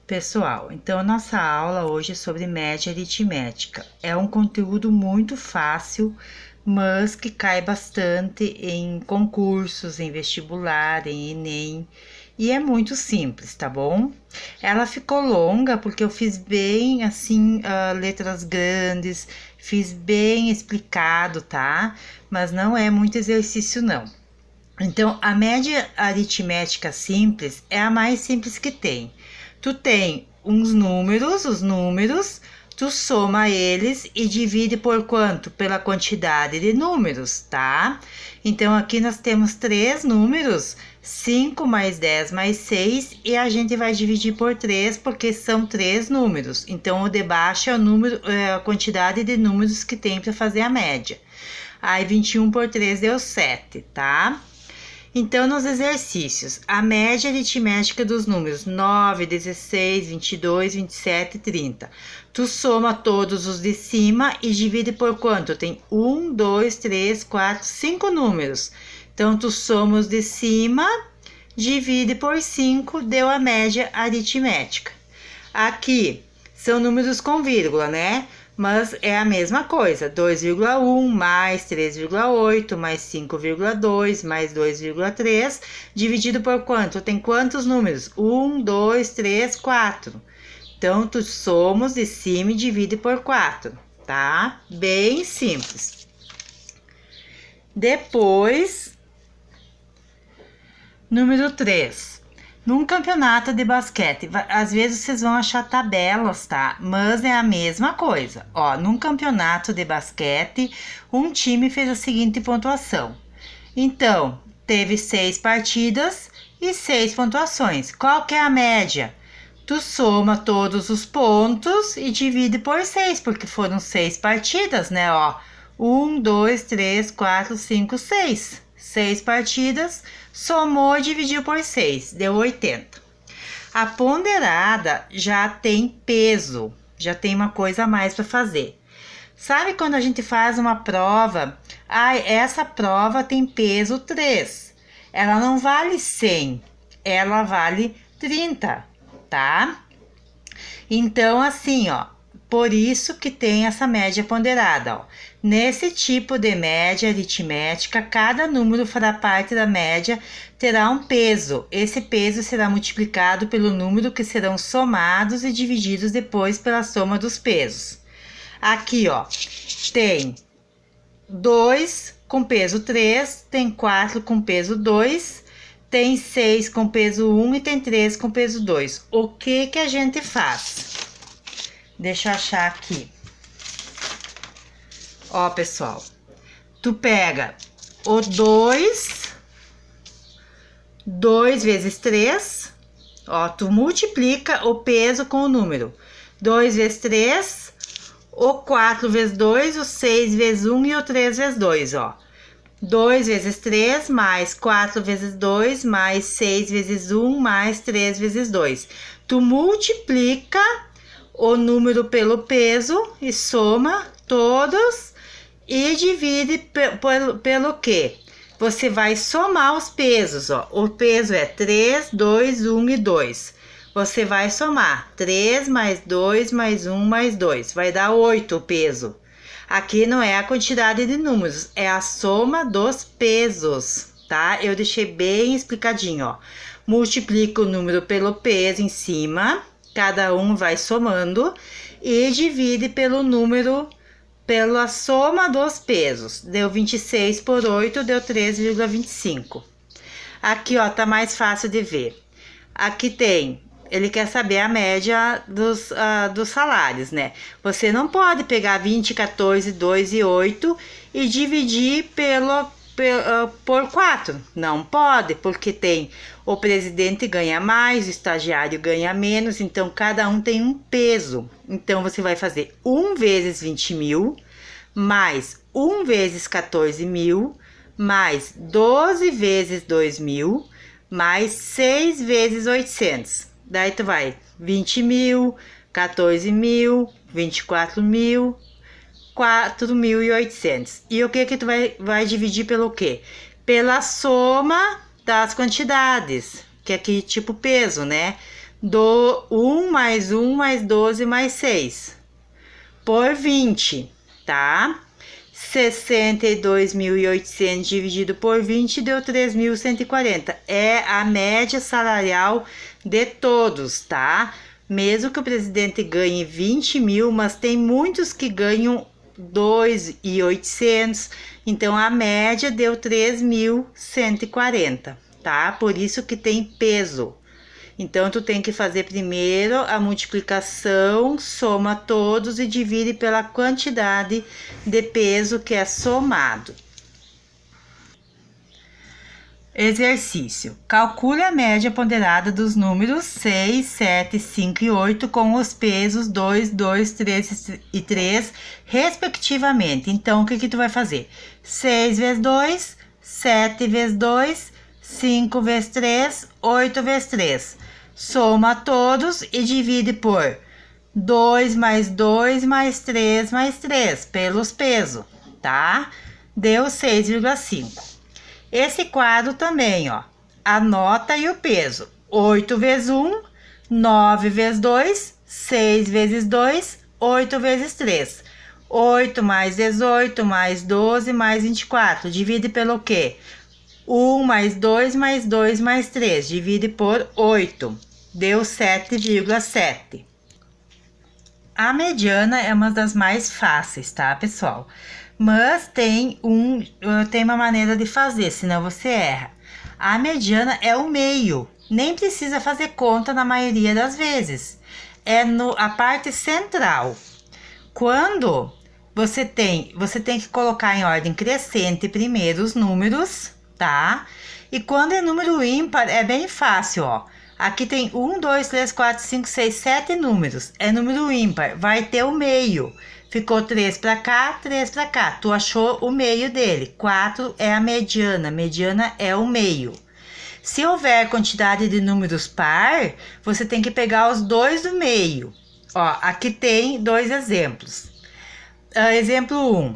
Pessoal, então a nossa aula hoje é sobre média aritmética. É um conteúdo muito fácil, mas que cai bastante em concursos, em vestibular, em Enem, e é muito simples, tá bom? Ela ficou longa porque eu fiz bem assim, letras grandes, fiz bem explicado, tá? Mas não é muito exercício, não. Então, a média aritmética simples é a mais simples que tem. Tu tem os números, tu soma eles e divide por quanto? Pela quantidade de números, tá? Então, aqui nós temos 3 números, 5 mais 10 mais 6, e a gente vai dividir por 3 porque são 3 números. Então, o de baixo é o número, a quantidade de números que tem para fazer a média. Aí, 21 por 3 deu 7, tá? Então, nos exercícios, a média aritmética dos números 9, 16, 22, 27 e 30. Tu soma todos os de cima e divide por quanto? Tem 1, 2, 3, 4, 5 números. Então, tu soma os de cima, divide por 5, deu a média aritmética. Aqui são números com vírgula, né? Mas é a mesma coisa, 2,1 mais 3,8 mais 5,2 mais 2,3 dividido por quanto? Tem quantos números? 1, 2, 3, 4. Então, tu somos de cima e divide por 4, tá? Bem simples. Depois, número 3. Num campeonato de basquete, às vezes vocês vão achar tabelas, tá? Mas é a mesma coisa. Ó, num campeonato de basquete, um time fez a seguinte pontuação. Então, teve 6 partidas e 6 pontuações. Qual que é a média? Tu soma todos os pontos e divide por 6, porque foram 6 partidas, né? Ó, 1, 2, 3, 4, 5, 6. 6 partidas, somou e dividiu por 6, deu 80. A ponderada já tem peso, já tem uma coisa a mais para fazer. Sabe quando a gente faz uma prova? Essa prova tem peso 3. Ela não vale 100, ela vale 30, tá? Então, assim, ó, por isso que tem essa média ponderada, ó. Nesse tipo de média aritmética, cada número fará parte da média, terá um peso. Esse peso será multiplicado pelo número que serão somados e divididos depois pela soma dos pesos. Aqui, ó, tem 2 com peso 3, tem 4 com peso 2, tem 6 com peso 1 e tem 3 com peso 2. O que que a gente faz? Deixa eu achar aqui. Ó, pessoal, tu pega o 2 vezes 3, ó, tu multiplica o peso com o número. 2 vezes 3, o 4 vezes 2, o 6 vezes 1 e o 3 vezes 2, ó. 2 vezes 3, mais 4 vezes 2, mais 6 vezes 1, mais 3 vezes 2. Tu multiplica o número pelo peso e soma todos e divide pelo quê? Você vai somar os pesos, ó. O peso é 3, 2, 1 e 2. Você vai somar 3 mais 2 mais 1 mais 2. Vai dar 8 o peso. Aqui não é a quantidade de números, é a soma dos pesos, tá? Eu deixei bem explicadinho, ó. Multiplica o número pelo peso em cima, cada um vai somando e divide pelo número, pela soma dos pesos. Deu 26 por 8, deu 3,25. Aqui, ó, tá mais fácil de ver. Aqui tem, ele quer saber a média dos salários, né? Você não pode pegar 20, 14, 2 e 8 e dividir por 4. Não pode, porque tem o presidente ganha mais, o estagiário ganha menos, então cada um tem um peso. Então, você vai fazer 1 vezes 20 mil, mais 1 vezes 14 mil, mais 12 vezes 2 mil, mais 6 vezes 800. Daí tu vai 20 mil, 14 mil, 24 mil, 4.800. E o que que tu vai dividir pelo quê? Pela soma das quantidades, que aqui tipo peso, né? 1 mais 1 mais 12 mais 6 por 20, tá? 62.800 dividido por 20 deu 3.140. É a média salarial de todos, tá? Mesmo que o presidente ganhe 20 mil, mas tem muitos que ganham 2.800. Então, a média deu 3.140, tá? Por isso que tem peso. Então, tu tem que fazer primeiro a multiplicação, soma todos e divide pela quantidade de peso que é somado. Exercício. Calcule a média ponderada dos números 6, 7, 5 e 8 com os pesos 2, 2, 3 e 3, respectivamente. Então, o que tu vai fazer? 6 vezes 2, 7 vezes 2, 5 vezes 3, 8 vezes 3. Soma todos e divide por 2 mais 2 mais 3 mais 3, pelos pesos, tá? Deu 6,5. Esse quadro também, ó, a nota e o peso. 8 vezes 1, 9 vezes 2, 6 vezes 2, 8 vezes 3. 8 mais 18 mais 12 mais 24. Divide pelo quê? 1 mais 2 mais 2 mais 3. Divide por 8. Deu 7,7. A mediana é uma das mais fáceis, tá, pessoal? Mas tem uma maneira de fazer, senão você erra. A mediana é o meio. Nem precisa fazer conta na maioria das vezes. É a parte central. Quando você tem que colocar em ordem crescente primeiro os números, tá? E quando é número ímpar, é bem fácil, ó. Aqui tem 1, 2, 3, 4, 5, 6, 7 números. É número ímpar, vai ter o meio. Ficou 3 para cá, 3 para cá. Tu achou o meio dele. 4 é a mediana. Mediana é o meio. Se houver quantidade de números par, você tem que pegar os dois do meio. Ó, aqui tem 2 exemplos. Exemplo 1.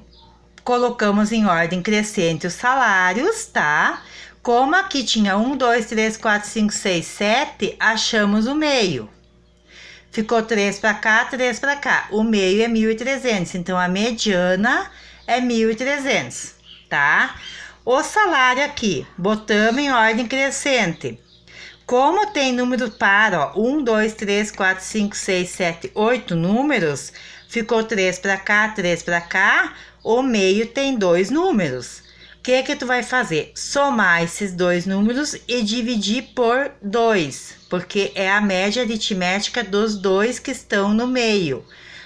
Colocamos em ordem crescente os salários, tá? Como aqui tinha 1, 2, 3, 4, 5, 6, 7, achamos o meio. Ficou 3 para cá, 3 para cá. O meio é 1.300, então a mediana é 1.300, tá? O salário aqui, botamos em ordem crescente. Como tem número par, ó, 1, 2, 3, 4, 5, 6, 7, 8 números, ficou 3 para cá, 3 para cá, o meio tem 2 números. O que tu vai fazer? Somar esses 2 números e dividir por 2, porque é a média aritmética dos 2 que estão no meio.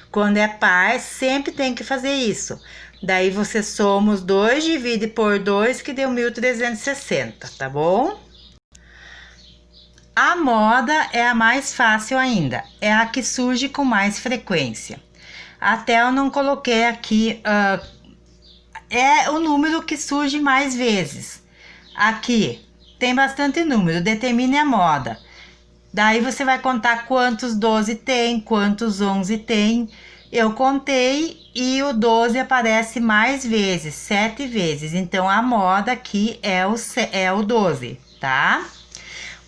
Quando é par, sempre tem que fazer isso. Daí você soma os 2, divide por 2, que deu 1.360, tá bom? A moda é a mais fácil ainda, é a que surge com mais frequência. Até eu não coloquei aqui, é o número que surge mais vezes. Aqui tem bastante número, determine a moda. Daí você vai contar quantos 12 tem, quantos 11 tem. Eu contei e o 12 aparece mais vezes, 7 vezes. Então a moda aqui é o 12, tá?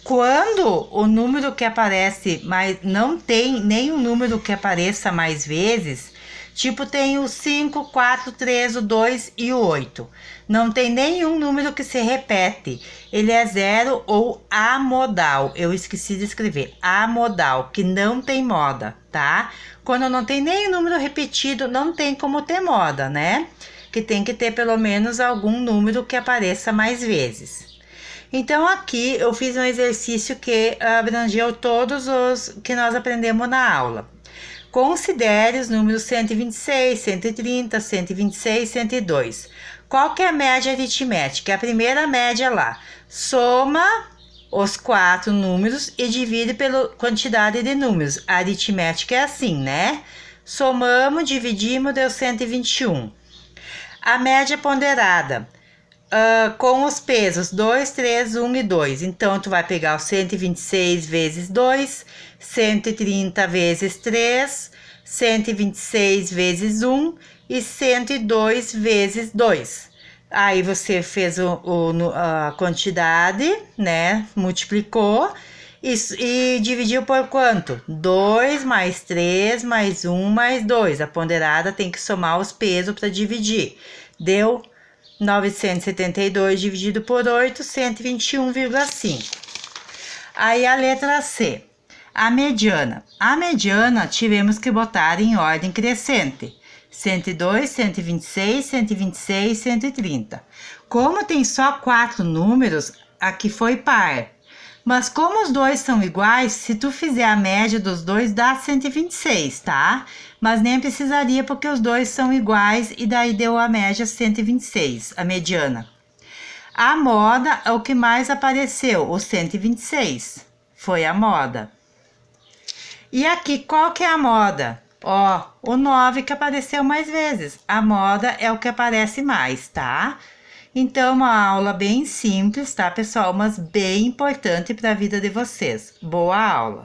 Quando o número que aparece, mas não tem nenhum número que apareça mais vezes, tipo tem o 5, 4, 3, o 2 e o 8. Não tem nenhum número que se repete. Ele é zero ou amodal. Eu esqueci de escrever. Amodal, que não tem moda, tá? Quando não tem nenhum número repetido, não tem como ter moda, né? Que tem que ter pelo menos algum número que apareça mais vezes. Então, aqui eu fiz um exercício que abrangeu todos os que nós aprendemos na aula. Considere os números 126, 130, 126, 102. Qual que é a média aritmética? É a primeira média lá. Soma os 4 números e divide pela quantidade de números. A aritmética é assim, né? Somamos, dividimos, deu 121. A média ponderada. Com os pesos 2, 3, 1 e 2. Então, tu vai pegar o 126 vezes 2, 130 vezes 3, 126 vezes 1 e 102 vezes 2. Aí, você fez a quantidade, né? Multiplicou Isso, e dividiu por quanto? 2 mais 3 mais 1 mais 2. A ponderada tem que somar os pesos para dividir. Deu 972 dividido por 8, 121,5. Aí a letra C. A mediana. A mediana tivemos que botar em ordem crescente. 102, 126, 126, 130. Como tem só 4 números, aqui foi par. Mas como os dois são iguais, se tu fizer a média dos dois, dá 126, tá? Mas nem precisaria porque os dois são iguais e daí deu a média 126, a mediana. A moda é o que mais apareceu, o 126. Foi a moda. E aqui, qual que é a moda? Ó, o 9 que apareceu mais vezes. A moda é o que aparece mais, tá? Então, uma aula bem simples, tá, pessoal? Mas bem importante para a vida de vocês. Boa aula!